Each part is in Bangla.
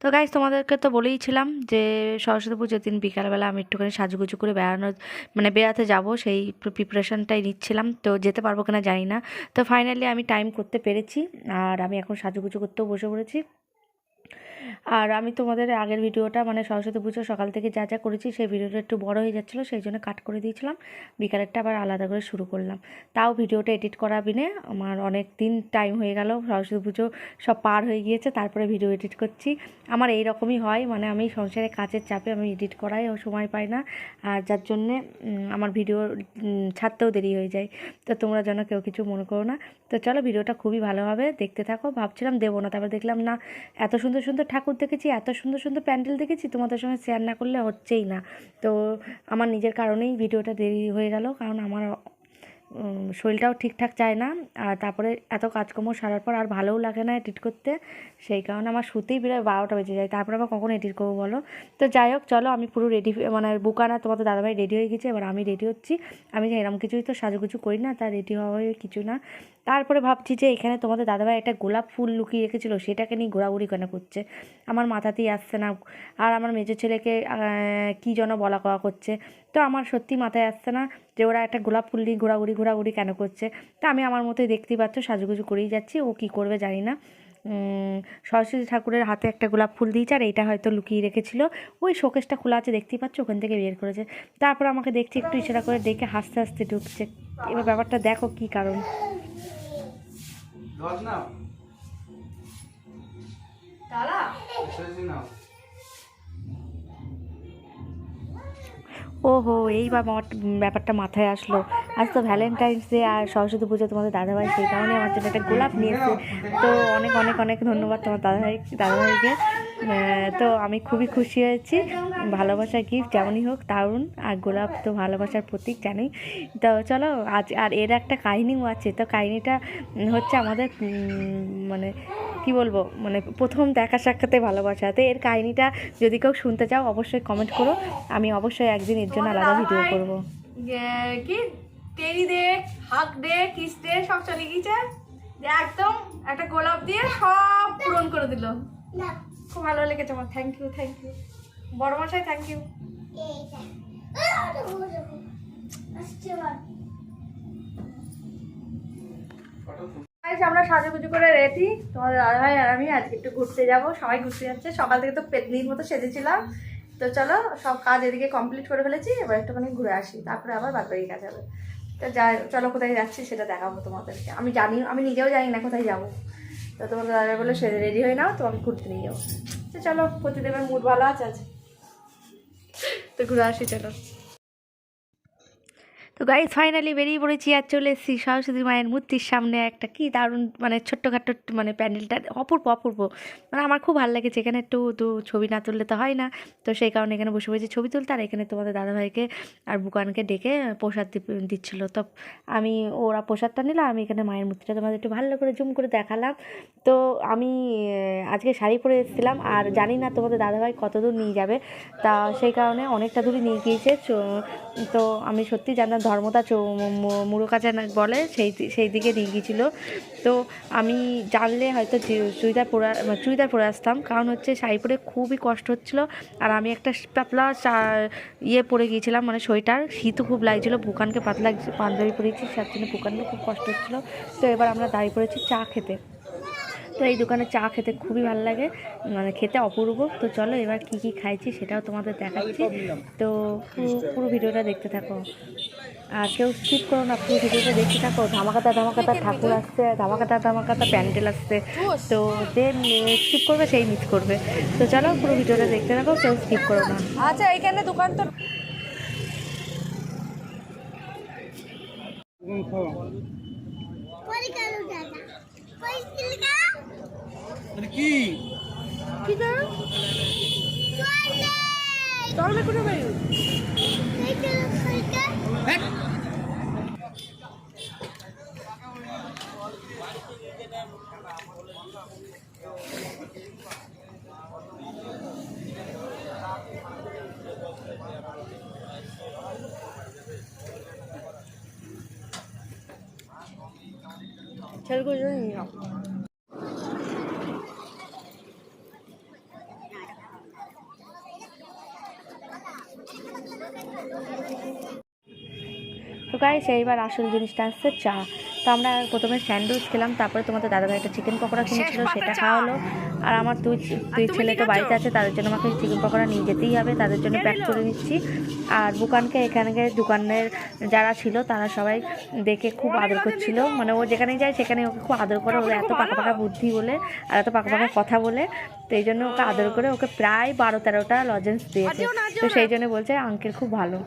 তো গাইজ তোমাদেরকে তো বলেইছিলাম যে সরস্বতী পুজোর দিন বিকালবেলা আমি একটুখানি সাজুগুজু করে বেড়াতে যাব, সেই প্রিপারেশনটাই নিচ্ছিলাম। তো যেতে পারবো কিনা জানি না। তো ফাইনালি আমি টাইম করতে পেরেছি, আর আমি এখন সাজুগুজু করতেও বসে পড়েছি। আর আমি তোমাদের আগের ভিডিওটা মানে সরস্বতী পুজো সকাল থেকে যা যা করেছি সেই ভিডিওটা একটু বড় হয়ে যাচ্ছিলো, সেই জন্য কাট করে দিয়েছিলাম। বিকালেরটা আবার আলাদা করে শুরু করলাম। তাও ভিডিওটা এডিট করা বিনে আমার অনেক দিন টাইম হয়ে গেল, সরস্বতী পুজো সব পার হয়ে গিয়েছে, তারপরে ভিডিও এডিট করছি। আমার এই রকমই হয়, মানে আমি সংসারে কাজের চাপে আমি এডিট করাই সময় পাই না, আর যার জন্যে আমার ভিডিও ছাড়তেও দেরি হয়ে যায়। তো তোমরা যেন কেউ কিছু মনে করো না। তো চলো, ভিডিওটা খুবই ভালোভাবে দেখতে থাকো। ভাবছিলাম দেবো না, তারপর দেখলাম না, এত সুন্দর সুন্দর ঠাকুর দেখেছি, এত সুন্দর সুন্দর প্যান্ডেল দেখেছি, তোমাদের সঙ্গে শেয়ার না করলে হচ্ছেই না। তো আমার নিজের কারণেই ভিডিওটা দেরি হয়ে গেল, কারণ আমার শরীরটাও ঠিকঠাক চায় না, আর তারপরে এত কাজকর্ম সারার পর আর ভালোও লাগে না এডিট করতে। সেই কারণে আমার শুতেই প্রায় 12টা বেজে যায়, তারপরে আবার কখন এডিট করবো বলো। তো যাই হোক, চলো আমি পুরো রেডি, মানে বুকানা তোমাদের দাদাভাই রেডি হয়ে গেছে, এবার আমি রেডি হচ্ছি। আমি এরকম কিছুই তো সাজুগুজু করি না, তা রেডি হওয়া হয়ে কিছু না। তারপরে ভাবছি যে এখানে তোমাদের দাদাভাই একটা গোলাপ ফুল লুকিয়ে রেখেছিলো, সেটাকে নিয়ে ঘোরাঘুরি কেন করছে, আমার মাথাতেই আসছে না। আর আমার মেজো ছেলেকে কী যেন বলা কওয়া করছে। তো আমার সত্যি মাথায় আসছে না যে ওরা একটা গোলাপ ফুল নিয়ে ঘোরাঘুরি কেন করছে। তো আমি আমার মতোই, দেখতেই পাচ্ছ, সাজুগুজু করেই যাচ্ছি। ও কী করবে জানি না। সরস্বতী ঠাকুরের হাতে একটা গোলাপ ফুল দিয়েছে, আর এইটা হয়তো লুকিয়ে রেখেছিল। ওই শোকেসটা খোলা আছে, দেখতেই পাচ্ছ, ওখান থেকে বের করেছে। তারপর আমাকে দেখছি, একটু ইশারা করে ডেকে হাসতে হাসতে ঢুকছে। এবার ব্যাপারটা দেখো কী কারণ। ওহো, এই ব্যাপারটা মাথায় আসলো। আজ তো ভ্যালেন্টাইন্স ডে আর সরস্বতী পুজো তোমাদের দাদাভাই, সেই কারণে আমার জন্য একটা গোলাপ নিয়েছে। তো অনেক অনেক অনেক ধন্যবাদ তোমার দাদাভাইকে। তো আমি খুবই খুশি হয়েছি। ভালোবাসার গিফট যেমনই হোক দারুণ, আর গোলাপ তো ভালোবাসার প্রতীক জানি। তো চলো, আজ আর এর একটা কাহিনিও আছে। তো কাহিনিটা হচ্ছে আমাদের মানে কি বলবো, মানে প্রথম দেখা সাক্ষাতে ভালোবাসা। তো এর কাহিনিটা যদি কেউ শুনতে চাও অবশ্যই কমেন্ট করো, আমি অবশ্যই একদিন এর জন্য আলাদা ভিডিও করবো। কি টেরি দে, হাক দে, কিস দে, সব চলে গিয়েছে। একদম একটা গোলাপ দিয়ে সব পূরণ করে দিল। খুব ভালো লেগেছে আমার। থ্যাংক ইউ, থ্যাংক ইউ বড় মশাই, থ্যাংক ইউ। আমরা সাজুগুজু করে রেডি, তোমাদের দাদাভাই আর আমি আজকে একটু ঘুরতে যাব। সবাই ঘুরতে যাচ্ছে, সকাল থেকে তো পেতনির মতো সেজেছিলাম। তো চলো, সব কাজ এদিকে কমপ্লিট করে ফেলেছি, এবার একটুখানি ঘুরে আসি, তারপরে আবার বাদবাকি কাজ হবে। তো চলো, কোথায় যাচ্ছি সেটা দেখাবো তোমাদেরকে। আমি নিজেও জানি না কোথায় যাবো। তো তোমাদের দাদাভাই বলে সেজে রেডি হয়ে নাও, তোমাকে ঘুরতে নিয়ে যাবো। তো চলো, প্রতিদেবের মুড ভালো আছে আজ, তো ঘুরে আসি চলো। তো গাইজ ফাইনালি বেরিয়ে পড়েছি, আর চলে এসেছি সরস্বতী মায়ের মূর্তির সামনে। একটা কি দারুণ, মানে ছোট্টখাট্টো মানে প্যান্ডেলটা অপূর্ব অপূর্ব, মানে আমার খুব ভালো লেগেছে। এখানে একটু তো ছবি না তুললে তো হয় না, তো সেই কারণে এখানে বসে বসে ছবি তুলতে। আর এখানে তোমাদের দাদাভাইকে আর বুকানকে ডেকে প্রসাদ দিচ্ছিলো। তো ওরা প্রসাদটা নিল, আমি এখানে মায়ের মূর্তিটা তোমাদের একটু ভালো করে জুম করে দেখালাম। তো আমি আজকে শাড়ি পরে এসেছিলাম, আর জানি না তোমাদের দাদাভাই কত দূর নিয়ে যাবে, তা সেই কারণে অনেকটা দূরই নিয়ে গিয়েছে। তো আমি সত্যি জানতাম ধর্মদা মুড়োকাচা বলে, সেই দিকে নিয়ে গিয়েছিলো। তো আমি জানলে হয়তো চুড়িদার পরে আসতাম, কারণ হচ্ছে শাড়ি পরে খুবই কষ্ট হচ্ছিলো। আর আমি একটা পাতলা পরে গিয়েছিলাম, মানে সোয়েটার, শীতও খুব লাগছিলো। বুকানকে পাতলা পাঞ্জাবি পরেছি, তার জন্য বুকানকে খুব কষ্ট হচ্ছিলো। তো এবার আমরা দাঁড়িয়ে পড়েছি চা খেতে। তো এই দোকানে চা খেতে খুবই ভালো লাগে, মানে খেতে অপূর্ব। তো চলো, এবার কি কি খাইছি সেটাও তোমাদের দেখাচ্ছি। তো পুরো ভিডিওটা দেখতে থাকো, আর কেউ স্কিপ করো না, পুরো ভিডিওটা দেখতে থাকো। ধামাকাতা ধামাকাতা ঠাকুর আসছে, ধামাকাতা ধামাকাতা প্যান্ডেল আসছে। তো যে স্কিপ করবে সেই মিস করবে। তো চলো, পুরো ভিডিওটা দেখতে থাকো, কেউ স্কিপ করো না। আচ্ছা, এইখানে দোকান তো কি কি চলবে করে ভাই। ছেলেগুলো নিয়ে নাও। তো গাইস এইবার আসল জিনিসটা আসছে চা। তো আমরা প্রথমে স্যান্ডউইচ খেলাম, তারপরে তোমাদের দাদাভাই একটা চিকেন পকোড়া কিনেছিল, সেটা খাওয়া হলো। আর আমার দুই ছেলে তো বাড়িতে আছে, তাদের জন্য আমাকে চিকেন পকোড়া নিয়ে যেতেই হবে, তাদের জন্য প্যাক করে নিচ্ছি। আর বুকানকে এখানে দোকানের যারা ছিল তারা সবাই দেখে খুব আদর করছিল, মানে ও যেখানে যায় সেখানে ওকে খুব আদর করে, ওর এত পাকা পাকা বুদ্ধি বলে আর এত পাকা পাকা কথা বলে, তো এই জন্য ওকে আদর করে ওকে প্রায় 12-13টা লজেন্স দিয়েছে। তো সেই জন্য বলছে আঙ্কেল খুব ভালো।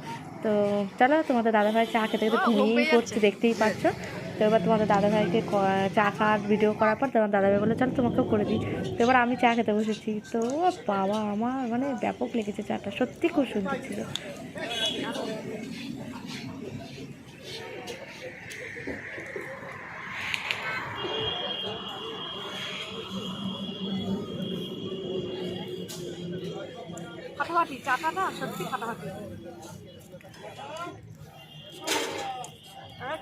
তো চলো, তোমাদের দাদাভাই চা খেতে খেতে ঘুমিয়েই পড়ছে, দেখতেই পাচ্ছ। তো এবার তোমাদের দাদাভাইকে চা খাওয়ার ভিডিও করার পর তোমার দাদাভাই বলে চলো তোমাকেও করে দিই। তো এবার আমি চা খেতে বসেছি। তো বাবা, আমার মানে ব্যাপক লেগেছে চাটা, সত্যি খুব সুন্দর ছিল। ফাটাফাটি চাটা না, সত্যি ফাটাফাটি।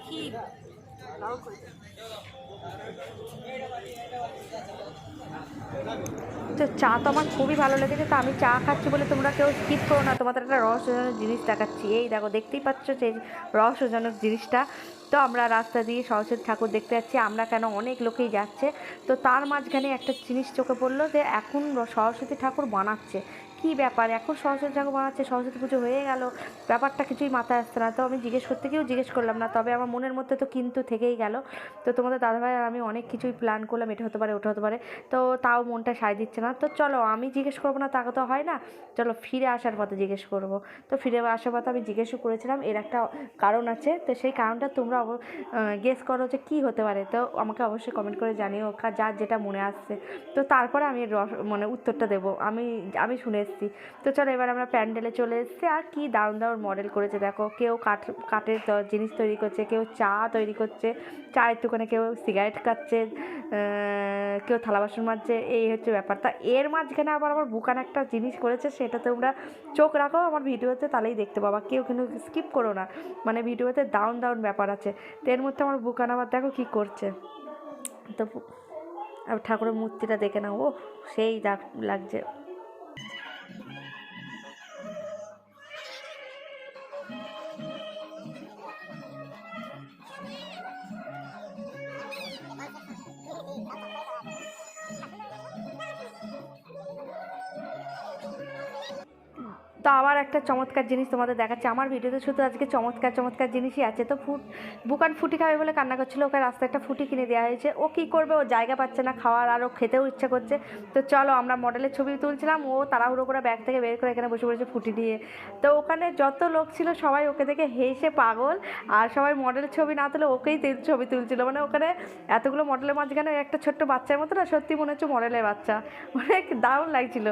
কি তো চা তো আমার খুবই ভালো লেগেছে। তো আমি চা খাচ্ছি বলে তোমরা কেউ স্কিপ করো না, তোমাদের একটা রহস্যজনক জিনিস দেখাচ্ছি। এই দেখো, দেখতেই পাচ্ছ যে রহস্যজনক জিনিসটা। তো আমরা রাস্তা দিয়ে সরস্বতী ঠাকুর দেখতে যাচ্ছি, আমরা কেন, অনেক লোকেই যাচ্ছে। তো তার মাঝখানে একটা জিনিস চোখে পড়লো যে এখন সরস্বতী ঠাকুর বানাচ্ছে। কী ব্যাপার, এখন সরস্বতী ঠাকুর বানাচ্ছে, সরস্বতী পুজো হয়ে গেল, ব্যাপারটা কিছুই মাথায় আসছে না। তো আমি জিজ্ঞেস করতে গিয়েও জিজ্ঞেস করলাম না, তবে আমার মনের মধ্যে তো কিন্তু থেকেই গেল। তো তোমাদের দাদাভাই আর আমি অনেক কিছুই প্ল্যান করলাম, এটা হতে পারে ওটা হতে পারে, তো তাও মনটা সায় দিচ্ছে না। তো চলো, আমি জিজ্ঞেস করবো না তা তো হয় না, চলো ফিরে আসার পথে জিজ্ঞেস করবো। তো ফিরে আসার পথে আমি জিজ্ঞেসও করেছিলাম, এর একটা কারণ আছে। তো সেই কারণটা তোমরা গেস করো যে কী হতে পারে। তো আমাকে অবশ্যই কমেন্ট করে জানিও, যার যেটা মনে আসছে। তো তারপরে আমি মানে উত্তরটা দেবো, আমি শুনে এসেছি। তো চলো, এবার আমরা প্যান্ডেলে চলে এসেছি। আর কি দারুণ দারুণ মডেল করেছে দেখো, কেউ কাঠের জিনিস তৈরি করছে, কেউ চা তৈরি করছে, চায়ের দোকানে কেউ সিগারেট খাচ্ছে, কেউ থালা বাসন মাজছে, এই হচ্ছে ব্যাপার। তা এর মাঝখানে আবার আমার বুকান একটা জিনিস করেছে, সেটা তোমরা চোখ রাখো আমার ভিডিওতে, তাহলেই দেখতে পাবা, কেউ কিন্তু স্কিপ করো না, মানে ভিডিওতে দারুণ দারুণ ব্যাপার আছে। তো এর মধ্যে আমার বুকান আবার দেখো কী করছে। তো ঠাকুরের মূর্তিটা দেখে নাও, ও সেই লাগছে। তো আবার একটা চমৎকার জিনিস তোমাদের দেখাচ্ছে, আমার ভিডিওতে শুধু আজকে চমৎকার চমৎকার জিনিসই আছে। তো বুকান ফুটি খাবে বলে কান্না করছিল, ওকে রাস্তায় একটা ফুটি কিনে দেওয়া হয়েছে। ও কী করবে, ও জায়গা পাচ্ছে না খাওয়ার, আর ও খেতেও ইচ্ছা করছে। তো চলো, আমরা মডেলের ছবি তুলছিলাম, ও তাড়াহুড়ো করে ব্যাগ থেকে বের করে এখানে বসে পড়েছে ফুটি নিয়ে। তো ওখানে যত লোক ছিল সবাই ওকে দেখে হেসে পাগল, আর সবাই মডেলের ছবি না তুলে ওকেই ছবি তুলছিল। মানে ওখানে এতগুলো মডেলের মাঝখানে একটা ছোট্ট বাচ্চার মতো না, সত্যি মনে হচ্ছে মডেলের বাচ্চা, অনেক দারুণ লাগছিল।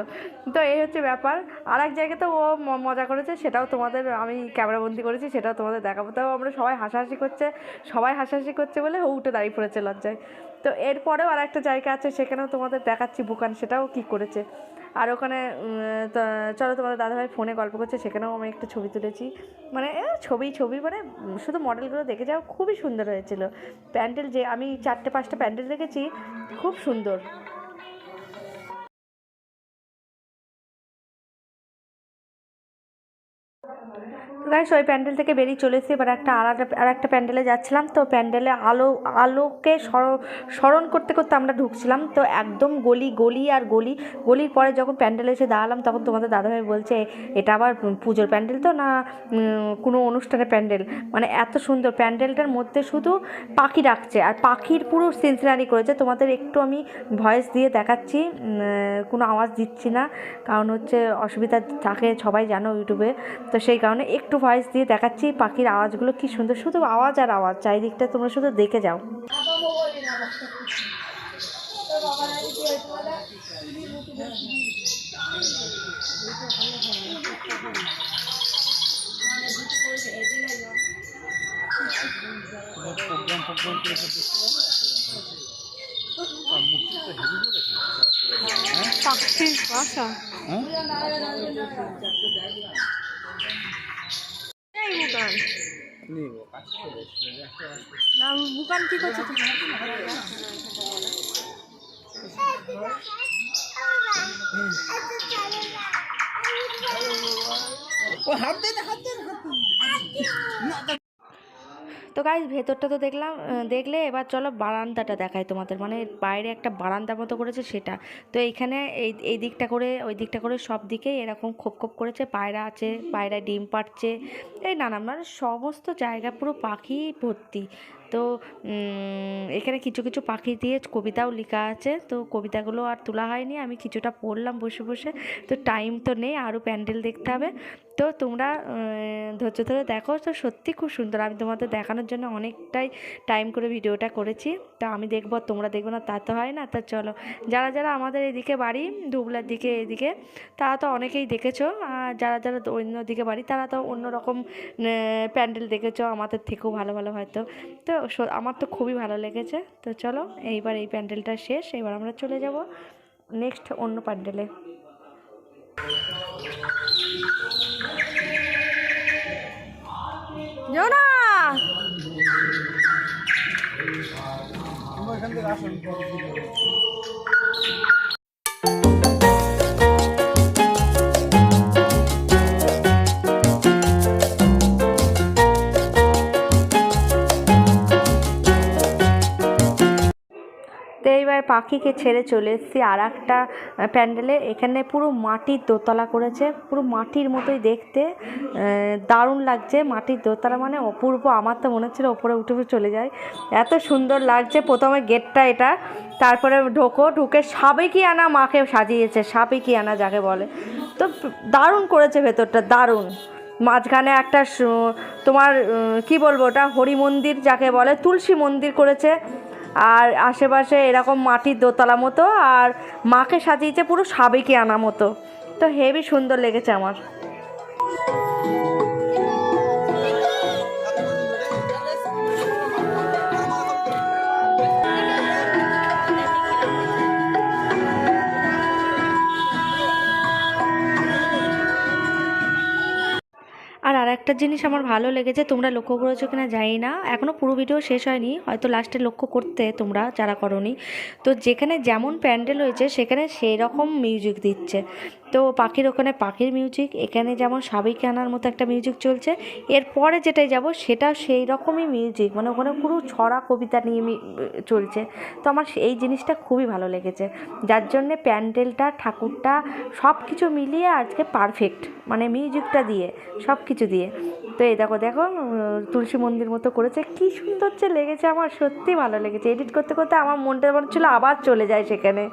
তো এই হচ্ছে ব্যাপার। আর এক জায়গাতে ও মজা করেছে, সেটাও তোমাদের আমি ক্যামেরাবন্দি করেছি, সেটাও তোমাদের দেখাবো। তাও আমরা সবাই হাসাহাসি করছে বলে ও উঠে দাঁড়িয়ে পড়েছে লজ্জায়। তো এরপরেও আর একটা জায়গা আছে, সেখানেও তোমাদের দেখাচ্ছি বুকান সেটাও কী করেছে। আর ওখানে চলো, তোমাদের দাদাভাই ফোনে গল্প করছে, সেখানেও আমি একটা ছবি তুলেছি। মানে ছবি মানে শুধু মডেলগুলো দেখে যাও, খুবই সুন্দর হয়েছিল প্যান্ডেল। যে আমি 4-5টা প্যান্ডেল দেখেছি, খুব সুন্দর। গাইস, ওই প্যান্ডেল থেকে বেরিয়ে চলে এসেছি, এবার আর একটা প্যান্ডেলে যাচ্ছিলাম। তো প্যান্ডেলে আলোকে স্মরণ করতে করতে আমরা ঢুকছিলাম। তো একদম গলির পরে যখন প্যান্ডেলে এসে দাঁড়ালাম, তখন তোমাদের দাদাভাই বলছে এটা আবার পুজোর প্যান্ডেল তো না কোনো অনুষ্ঠানের প্যান্ডেল। মানে এত সুন্দর প্যান্ডেলটার মধ্যে শুধু পাখি ডাকছে, আর পাখির পুরো সিনসিনারি করেছে। তোমাদের একটু আমি ভয়েস দিয়ে দেখাচ্ছি, কোনো আওয়াজ দিচ্ছি না, কারণ হচ্ছে অসুবিধা থাকে, সবাই জানো ইউটিউবে। তো সেই কারণে একটু ভয়েস দিয়ে দেখাচ্ছি পাখির আওয়াজগুলো, কি সুন্দর, শুধু আওয়াজ আর আওয়াজ, চারিদিকটা তোমরা শুধু দেখে যাও। পাখির বাসা বুকান না, বুকান কি করছে ও হাত দে না, হাত দে না। তো গাইস ভেতরটা তো দেখলাম, দেখলে এবার চলো বারান্দাটা দেখাই তোমাদের, মানে বাইরে একটা বারান্দার মতো করেছে সেটা। তো এইখানে এই দিকটা করে ওই দিকটা করে সব দিকে এরকম খোপ খোপ করেছে, পায়রা আছে, পায়রা ডিম পাড়ছে, এই নানা মানে সমস্ত জায়গা পুরো পাখি ভর্তি। তো এখানে কিছু কিছু পাখি দিয়ে কবিতাও লেখা আছে, তো কবিতাগুলো আর তোলা হয়নি, আমি কিছুটা পড়লাম বসে বসে। তো টাইম তো নেই, আরও প্যান্ডেল দেখতে হবে। তো তোমরা ধৈর্য ধরে দেখো, তো সত্যি খুব সুন্দর। আমি তোমাদের দেখানোর জন্য অনেকটাই টাইম করে ভিডিওটা করেছি, তো আমি দেখবো তোমরা দেখবো না তা তো হয় না। তা চলো, যারা যারা আমাদের এদিকে বাড়ি ধুবলার দিকে এদিকে, তারা তো অনেকেই দেখেছো, আর যারা যারা অন্য দিকে বাড়ি তারা তো অন্যরকম প্যান্ডেল দেখেছো আমাদের থেকেও ভালো ভালো হয়তো। তো আমার তো খুবই ভালো লেগেছে। তো চলো, এইবার এই প্যান্ডেলটা শেষ, এবার আমরা চলে যাব নেক্সট অন্য প্যান্ডেলে। জোনা তোমরা এখান থেকে আসুন। তো এইবার পাখিকে ছেড়ে চলে এসেছি আর একটা প্যান্ডেলে। এখানে পুরো মাটির দোতলা করেছে, পুরো মাটির মতোই দেখতে, দারুণ লাগছে। মাটির দোতলা মানে অপূর্ব, আমার তো মনে হচ্ছিল ওপরে উঠে চলে যায়, এত সুন্দর লাগছে। প্রথমে গেটটা এটা, তারপরে ঢুকে সাবেকিয়ানা মাকে সাজিয়েছে, সাবেকিয়ানা যাকে বলে। তো দারুণ করেছে ভেতরটা, দারুণ। মাঝখানে একটা তোমার কি বলবো, ওটা হরি মন্দির যাকে বলে, তুলসী মন্দির করেছে, আর আশেপাশে এরকম মাটির দোতলা মতো, আর মাকে সাজিয়েছে পুরো সাবেকিয়ানা মতো। তো হেভি সুন্দর লেগেছে আমার। আর একটা জিনিস আমার ভালো লেগেছে, তোমরা লক্ষ্য করেছো কিনা জানি না, এখনও পুরো ভিডিও শেষ হয়নি, হয়তো লাস্টে লক্ষ্য করতে তোমরা যারা করোনি। তো যেখানে যেমন প্যান্ডেল হয়েছে সেখানে সেই রকম মিউজিক দিচ্ছে। তো পাখির ওখানে পাখির মিউজিক, এখানে যেমন সাবেকিয়ানার মতো একটা মিউজিক চলছে, এরপরে যেটাই যাব সেটা সেই রকমই মিউজিক, মানে ওখানে পুরো ছড়া কবিতা নিয়ে চলছে। তো আমার এই জিনিসটা খুবই ভালো লেগেছে, যার জন্যে প্যান্ডেলটা ঠাকুরটা সব কিছু মিলিয়ে আজকে পারফেক্ট, মানে মিউজিকটা দিয়ে সব কিছু দিয়ে। তো এই দেখো দেখো তুলসী মন্দির মতো করেছে, কি সুন্দর যে লেগেছে, আমার সত্যি ভালো লেগেছে। এডিট করতে করতে আমার মনটা মনে ছিল আবার চলে যায় সেখানে।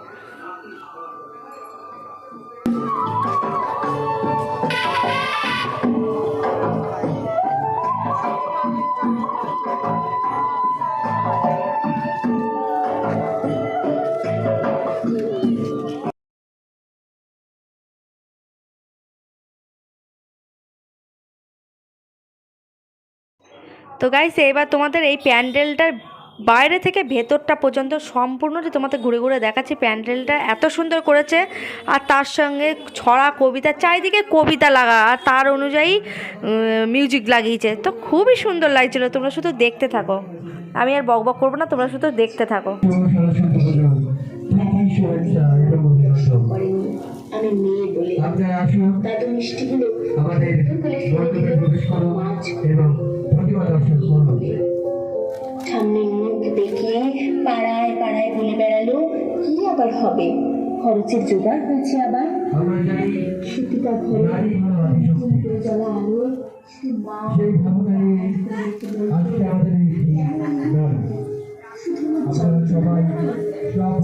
তো গাইস, এবার তোমাদের এই প্যান্ডেলটার বাইরে থেকে ভেতরটা পর্যন্ত সম্পূর্ণটা তোমাদের ঘুরে ঘুরে দেখাচ্ছি। প্যান্ডেলটা এত সুন্দর করেছে, আর তার সঙ্গে ছড়া কবিতা, চারিদিকে কবিতা লাগা, আর তার অনুযায়ী মিউজিক লাগিয়েছে। তো খুবই সুন্দর লাগছিল, তোমরা শুধু দেখতে থাকো, আমি আর বক বক করবো না, তোমরা শুধু দেখতে থাকো। আমি মেয়ে বলে দাদু মিষ্টিগুলো আমাদের মাছ এবং প্রতিভা দর্শন করুন। সামনে মুখ দেখিয়ে পাড়ায় পাড়ায় বলে বেড়ালো, কি আবার হবে, খরচের জোগাড় হয়েছে আবার। আমরা জানি সুতিটা ঘরে নারী হলো করে জ্বলা আলো, শুধু মা সেই ভাবনায় আজকে আমাদের এই নয়। আপনারা সবাই সব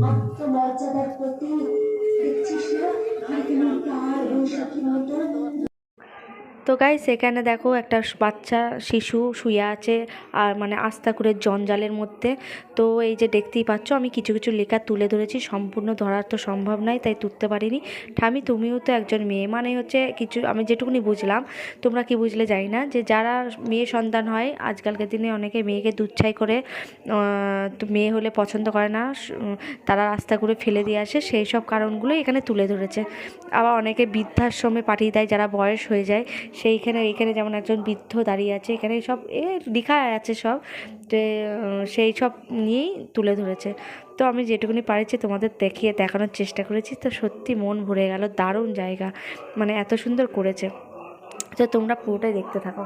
আত্মমর্যাদার প্রতি দেখছিস না, তার বৈশাখী মতো। তো গাইস, এখানে দেখো একটা বাচ্চা শিশু শুয়ে আছে, আর মানে আস্তাকুড়ের জঞ্জালের মধ্যে। তো এই যে দেখতেই পাচ্ছ, আমি কিছু কিছু লেখা তুলে ধরেছি, সম্পূর্ণ ধরার তো সম্ভব নয়, তাই তুলতে পারিনি। ঠামি, তুমিও তো একজন মেয়ে, মানে হচ্ছে কিছু আমি যেটুকুনি বুঝলাম, তোমরা কি বুঝলে জানি না, যে যারা মেয়ে সন্তান হয় আজকালকার দিনে অনেকে মেয়েকে দুচ্ছাই করে, তো মেয়ে হলে পছন্দ করে না, তারা রাস্তা করে ফেলে দিয়ে আসে, সেই সব কারণগুলো এখানে তুলে ধরেছে। আবার অনেকে বৃদ্ধাশ্রমে পাঠিয়ে দেয় যারা বয়স হয়ে যায়, এইখানে যেমন একজন বৃদ্ধ দাঁড়িয়ে আছে, এখানে সব লেখা আছে সব, যে সেই সব নিয়েই তুলে ধরেছে। তো আমি যেটুকুনি পারছি তোমাদের দেখানোর চেষ্টা করেছি। তো সত্যি মন ভরে গেল, দারুণ জায়গা, মানে এত সুন্দর করেছে। তো তোমরা পুরোটাই দেখতে থাকো।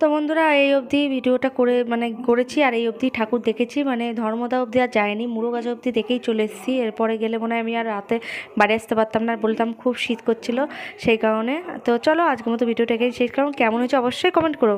তো বন্ধুরা, এই অবধি ভিডিওটা করেছি, আর এই অবধি ঠাকুর দেখেছি, মানে ধর্মদা অবধি আর যায়নি, মুরুগাছ অবধি দেখেই চলে এসেছি। এরপরে গেলে মনে হয় আমি আর রাতে বাড়ি আসতে পারতাম না, আর বলতাম খুব শীত করছিল সেই কারণে। তো চলো আজকের মতো ভিডিওটা এখানেই শেষ করুন। কেমন হয়েছে অবশ্যই কমেন্ট করো।